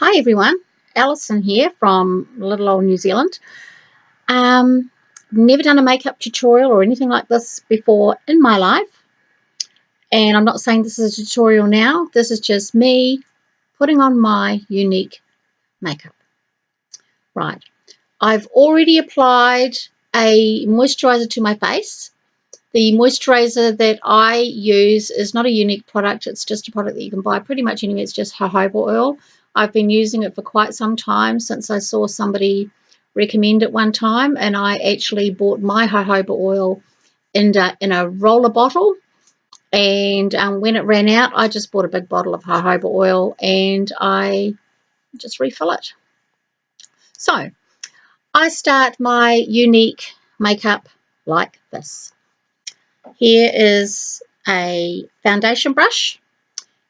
Hi everyone, Alison here from little old New Zealand. Never done a makeup tutorial or anything like this before in my life, and I'm not saying this is a tutorial now. This is just me putting on my Younique makeup. Right, I've already applied a moisturizer to my face. The moisturizer that I use is not a Younique product. It's just a product that you can buy pretty much anywhere. It's just jojoba oil. I've been using it for quite some time, since I saw somebody recommend it one time, and I actually bought my jojoba oil in a roller bottle, and when it ran out, I just bought a big bottle of jojoba oil and I just refill it. So I start my Younique makeup like this. Here is a foundation brush.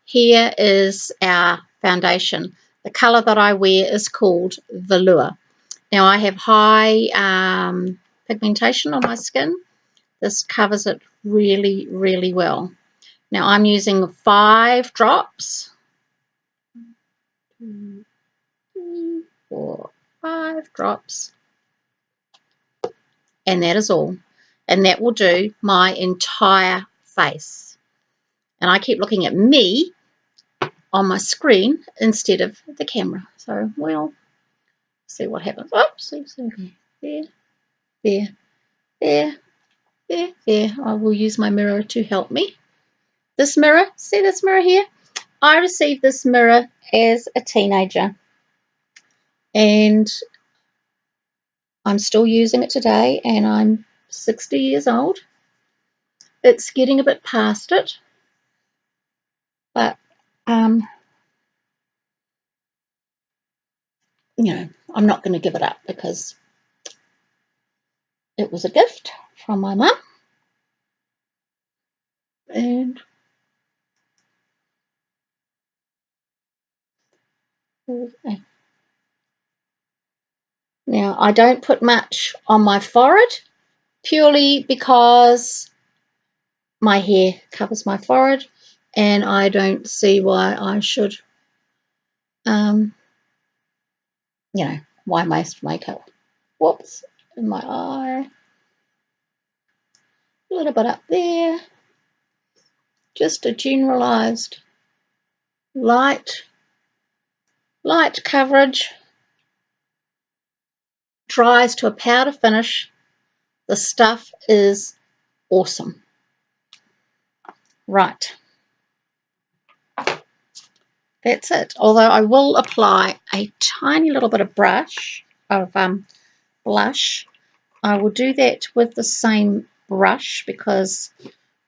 Here is our foundation. The colour that I wear is called Velour. Now I have high pigmentation on my skin. This covers it really, really well. Now I'm using 5 drops. 2, 3, 4, 5 drops. And that is all. And that will do my entire face. And I keep looking at me on my screen instead of the camera. So we'll see what happens. Oops, see, there, there, there, there, there. I will use my mirror to help me. This mirror, see this mirror here? I received this mirror as a teenager, and I'm still using it today, and I'm 60 years old. It's getting a bit past it, but you know, I'm not going to give it up because it was a gift from my mum. And now I don't put much on my forehead, purely because my hair covers my forehead, and I don't see why I should, you know, why waste makeup. Whoops, in my eye, a little bit up there, just a generalized light coverage. Dries to a powder finish. The stuff is awesome. Right, that's it. Although I will apply a tiny little bit of blush. I will do that with the same brush because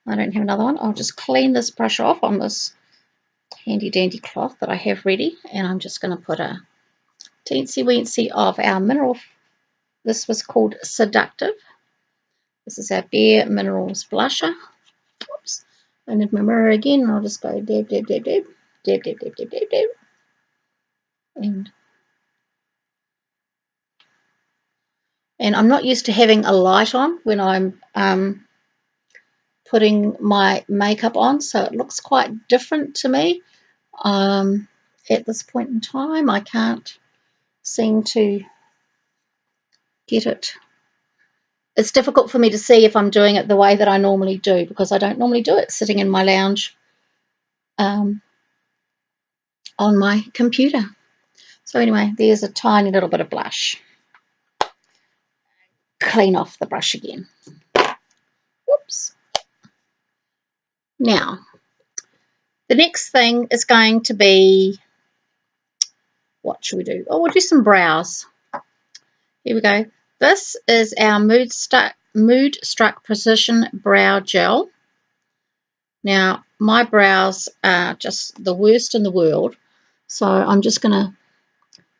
I don't have another one. I'll just clean this brush off on this handy dandy cloth that I have ready, and I'm just going to put a teensy weensy of our mineral. This was called Seductive. This is our Bare Minerals blusher. Oops, I need my mirror again. I'll just go dab, dab, dab, dab, dab, dab, dab, dab, dab, dab. And I'm not used to having a light on when I'm putting my makeup on, so it looks quite different to me. At this point in time, I can't seem to get it. It's difficult for me to see if I'm doing it the way that I normally do, because I don't normally do it sitting in my lounge on my computer. So anyway, there's a tiny little bit of blush. Clean off the brush again. Whoops. Now, the next thing is going to be, what should we do? Oh, we'll do some brows. Here we go. This is our Mood Struck Precision Brow Gel. Now, my brows are just the worst in the world, so I'm just going to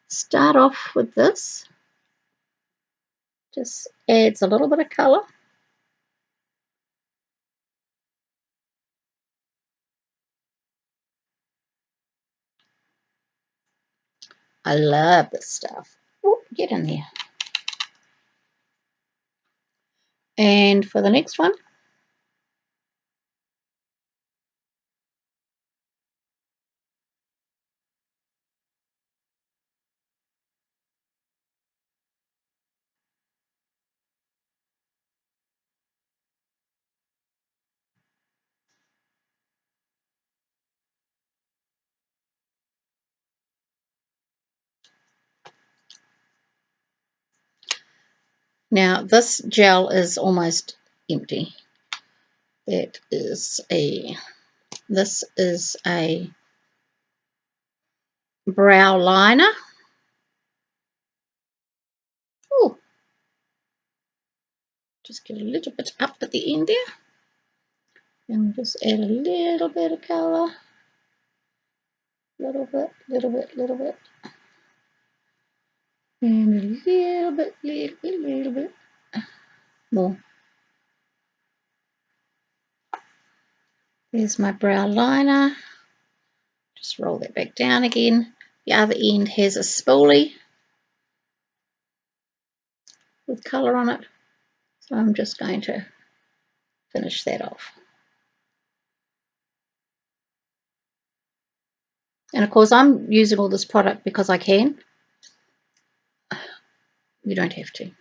start off with this. Just adds a little bit of colour. I love this stuff. Oh, get in there. And for the next one, Now this gel is almost empty. This is a brow liner. Ooh, just get a little bit up at the end there. And just add a little bit of colour. Little bit. And a little bit more. There's my brow liner. Just roll that back down again. The other end has a spoolie with colour on it. So I'm just going to finish that off. And of course I'm using all this product because I can. You don't have to.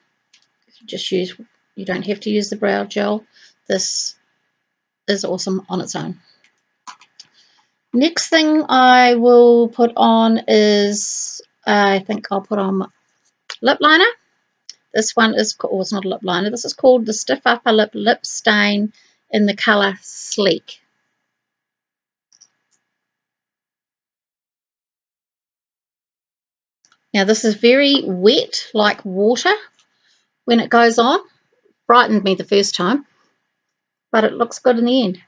You don't have to use the brow gel. This is awesome on its own. Next thing I will put on is, I think I'll put on lip liner. This one is, oh, it's not a lip liner. This is called the Stiff Upper Lip Stain in the colour Sleek. Now this is very wet, like water, when it goes on. Frightened me the first time, but it looks good in the end.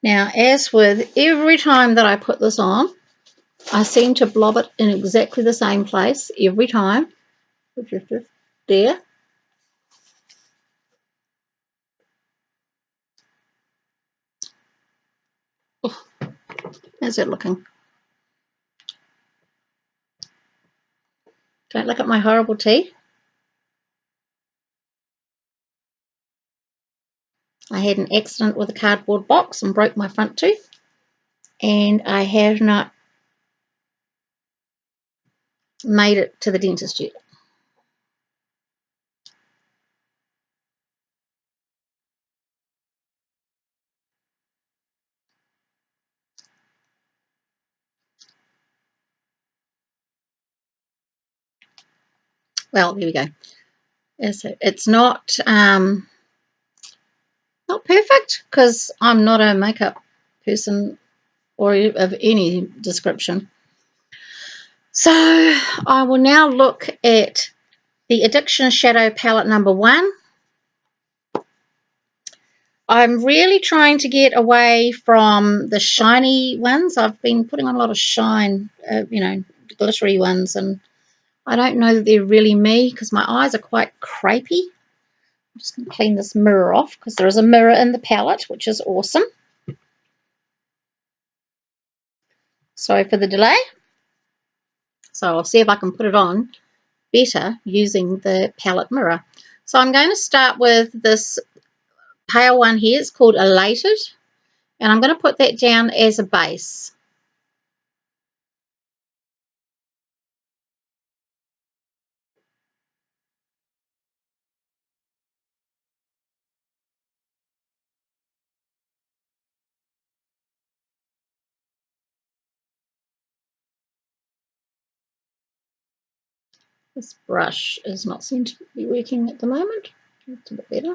Now, as with every time that I put this on, I seem to blob it in exactly the same place every time, which is just there. Oh, how's that looking? Don't look at my horrible teeth. I had an accident with a cardboard box and broke my front tooth, and I have not made it to the dentist yet. Well, here we go. It's not perfect because I'm not a makeup person or of any description. So I will now look at the Addiction Shadow palette number 1. I'm really trying to get away from the shiny ones. I've been putting on a lot of shine, glittery ones, and I don't know that they're really me because my eyes are quite crepey. I'm just going to clean this mirror off because there is a mirror in the palette, which is awesome. Sorry for the delay. So I'll see if I can put it on better using the palette mirror. So I'm going to start with this pale one here. It's called Elated, and I'm going to put that down as a base. This brush is not seem to be working at the moment. It's a bit better.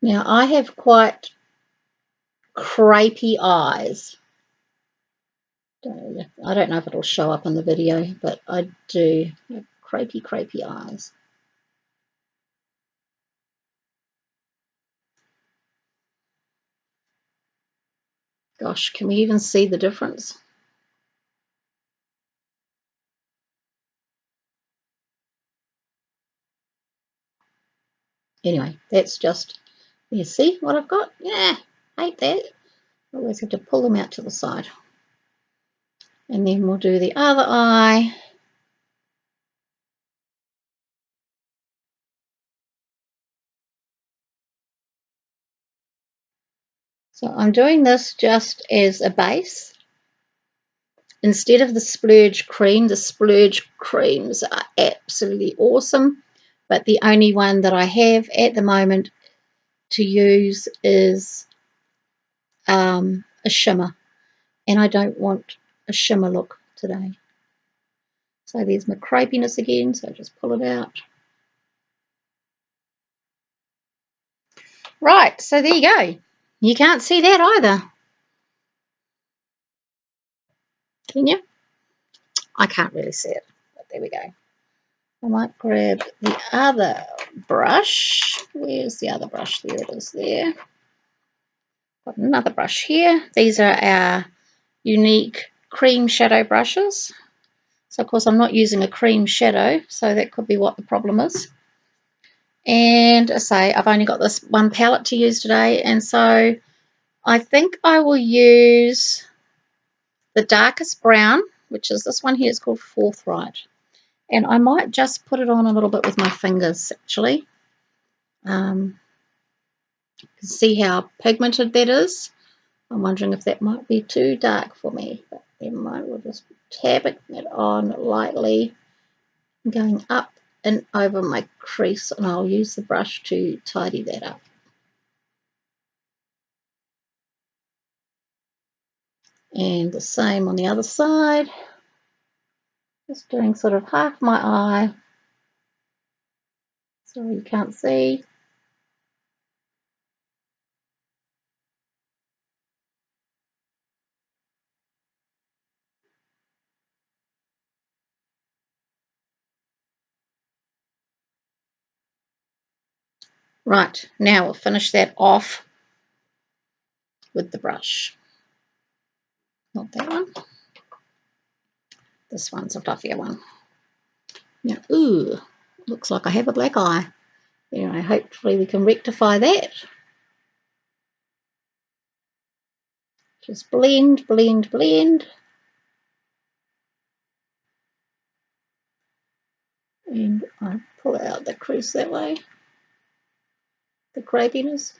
Now I have quite crepey eyes. I don't know if it'll show up in the video, but I do have crepey eyes. Gosh, can we even see the difference? Anyway, that's just, you see what I've got? Yeah, hate that. Always have to pull them out to the side. And then we'll do the other eye. So I'm doing this just as a base. Instead of the splurge cream, the splurge creams are absolutely awesome, but the only one that I have at the moment to use is a shimmer, and I don't want a shimmer look today. So there's my crepiness again, so just pull it out. Right, so there you go. You can't see that either, can you? I can't really see it, but there we go. I might grab the other brush. Where's the other brush? There it is there. Got another brush here. These are our Younique cream shadow brushes. So of course I'm not using a cream shadow, so that could be what the problem is. And I say I've only got this one palette to use today, and so I think I will use the darkest brown, which is this one here. It's called Forthright. And I might just put it on a little bit with my fingers, actually. See how pigmented that is. I'm wondering if that might be too dark for me, but never mind. We'll just tapping it on lightly, going up and over my crease, and I'll use the brush to tidy that up. And the same on the other side. Just doing sort of half my eye, so you can't see. Right, now we'll finish that off with the brush. Not that one. This one's a fluffier one. Now, ooh, looks like I have a black eye. Anyway, hopefully we can rectify that. Just blend, blend, blend. And I pull out the crease that way, the crepiness.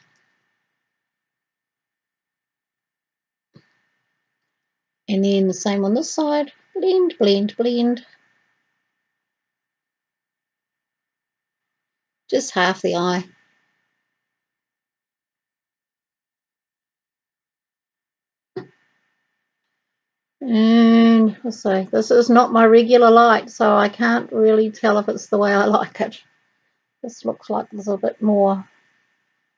And then the same on this side. Blend, blend, blend. Just half the eye. And I'll say, this is not my regular light, so I can't really tell if it's the way I like it. This looks like there's a bit more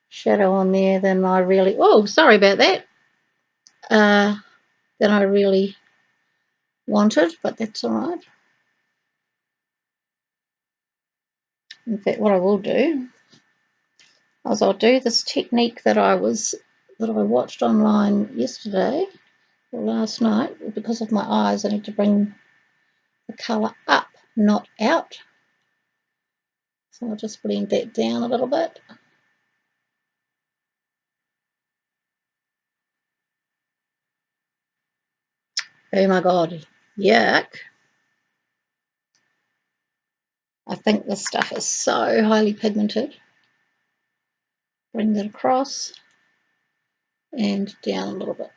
shadow on there than I really, oh, sorry about that, than I really wanted, but that's all right. In fact, what I will do is I'll do this technique that I watched online yesterday or last night. Because of my eyes, I need to bring the colour up, not out. So I'll just blend that down a little bit. Oh my god, yuck. I think this stuff is so highly pigmented. Bring that across and down a little bit.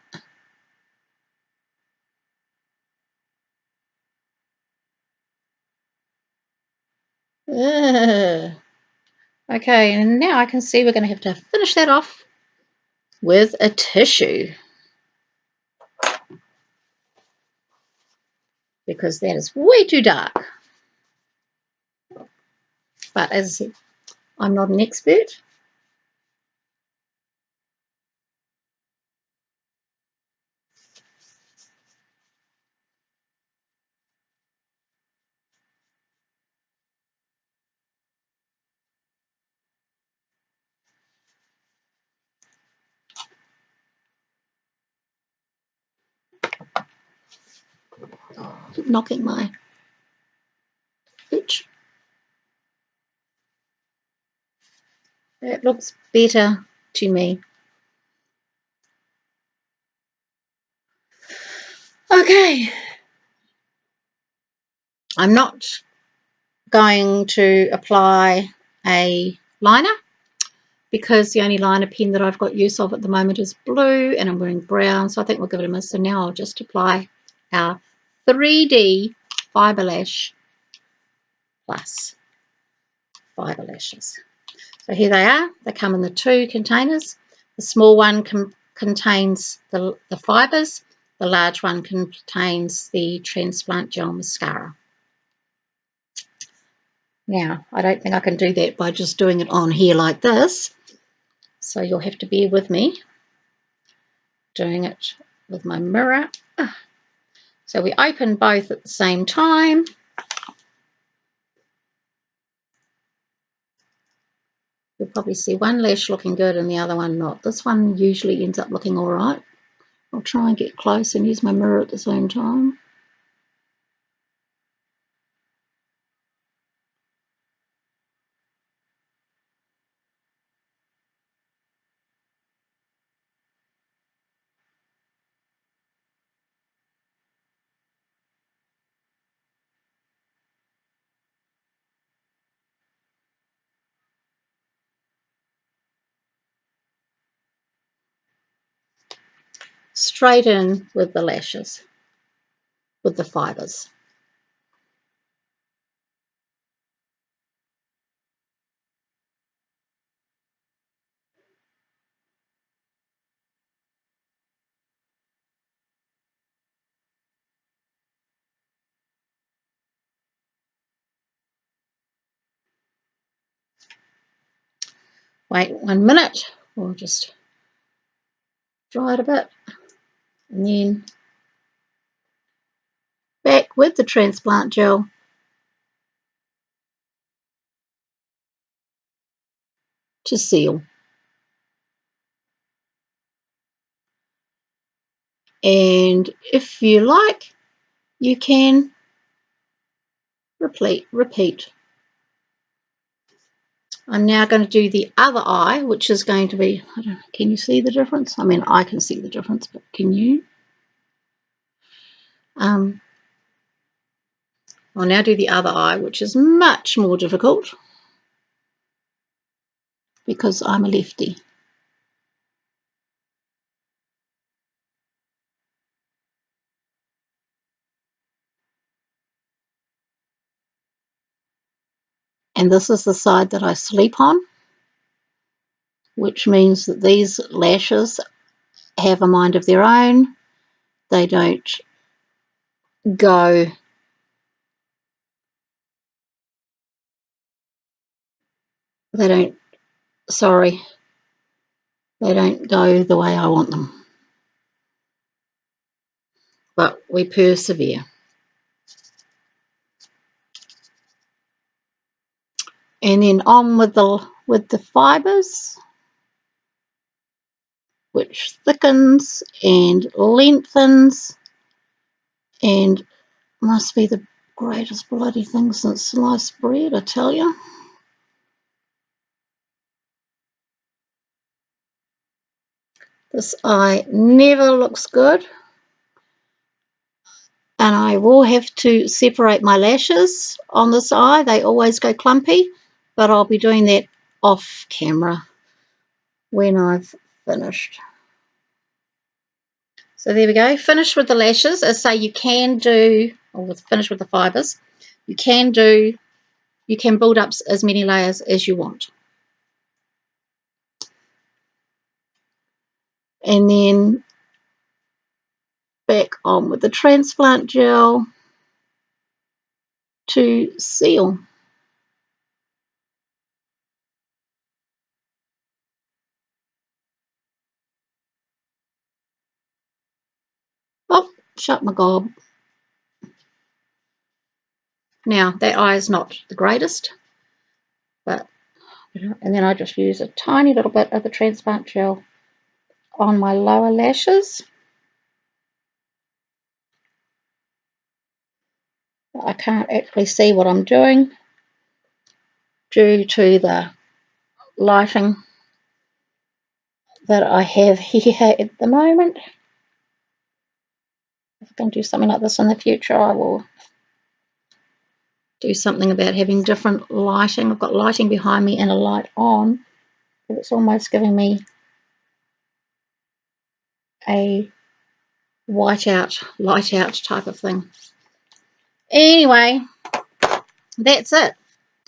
Ugh. Okay, and now I can see we're going to have to finish that off with a tissue, because that is way too dark. But as I said, I'm not an expert. Keep knocking my itch. That looks better to me. Okay, I'm not going to apply a liner because the only liner pen that I've got use of at the moment is blue and I'm wearing brown, so I think we'll give it a miss. So now I'll just apply our 3D Fibre Lash Plus Fibre Lashes. So here they are. They come in the 2 containers. The small one contains the fibres. The large one contains the Transplant Gel Mascara. Now, I don't think I can do that by just doing it on here like this. So you'll have to bear with me doing it with my mirror. So we open both at the same time. You'll probably see one lash looking good and the other one not. This one usually ends up looking all right. I'll try and get close and use my mirror at the same time. Straight in with the lashes, with the fibres. Wait 1 minute, we'll just dry it a bit, and then back with the Transplant Gel to seal. And if you like, you can repeat. I'm now going to do the other eye, which is going to be, I don't know, can you see the difference? I mean, I can see the difference, but can you? I'll now do the other eye, which is much more difficult because I'm a lefty. And this is the side that I sleep on, which means that these lashes have a mind of their own. They don't go they don't go the way I want them, but we persevere. And then on with the fibres, which thickens and lengthens and must be the greatest bloody thing since sliced bread, I tell you. This eye never looks good, and I will have to separate my lashes on this eye. They always go clumpy, but I'll be doing that off camera when I've finished. So there we go, finished with the lashes. As I say, you can do, or finish with the fibres, you can build up as many layers as you want. And then back on with the Transplant Gel to seal. Oh, shut my gob. Now, that eye is not the greatest, but, and then I just use a tiny little bit of the Transplant Gel on my lower lashes. I can't actually see what I'm doing due to the lighting that I have here at the moment. if I'm going to do something like this in the future, I will do something about having different lighting. I've got lighting behind me and a light on, but it's almost giving me a white out, light out type of thing. Anyway, that's it.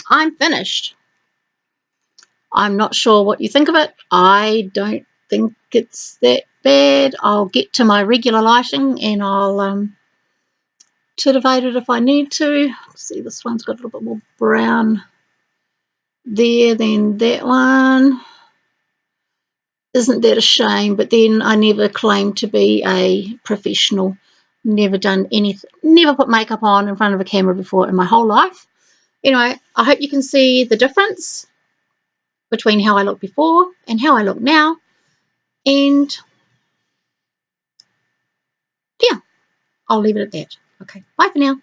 I'm finished. I'm not sure what you think of it. I don't think it's that bad. I'll get to my regular lighting and I'll titivate it if I need to. See, this one's got a little bit more brown there than that one. Isn't that a shame? But then I never claimed to be a professional. Never done anything, never put makeup on in front of a camera before in my whole life. Anyway, I hope you can see the difference between how I looked before and how I look now. And yeah, I'll leave it at that. Okay, bye for now.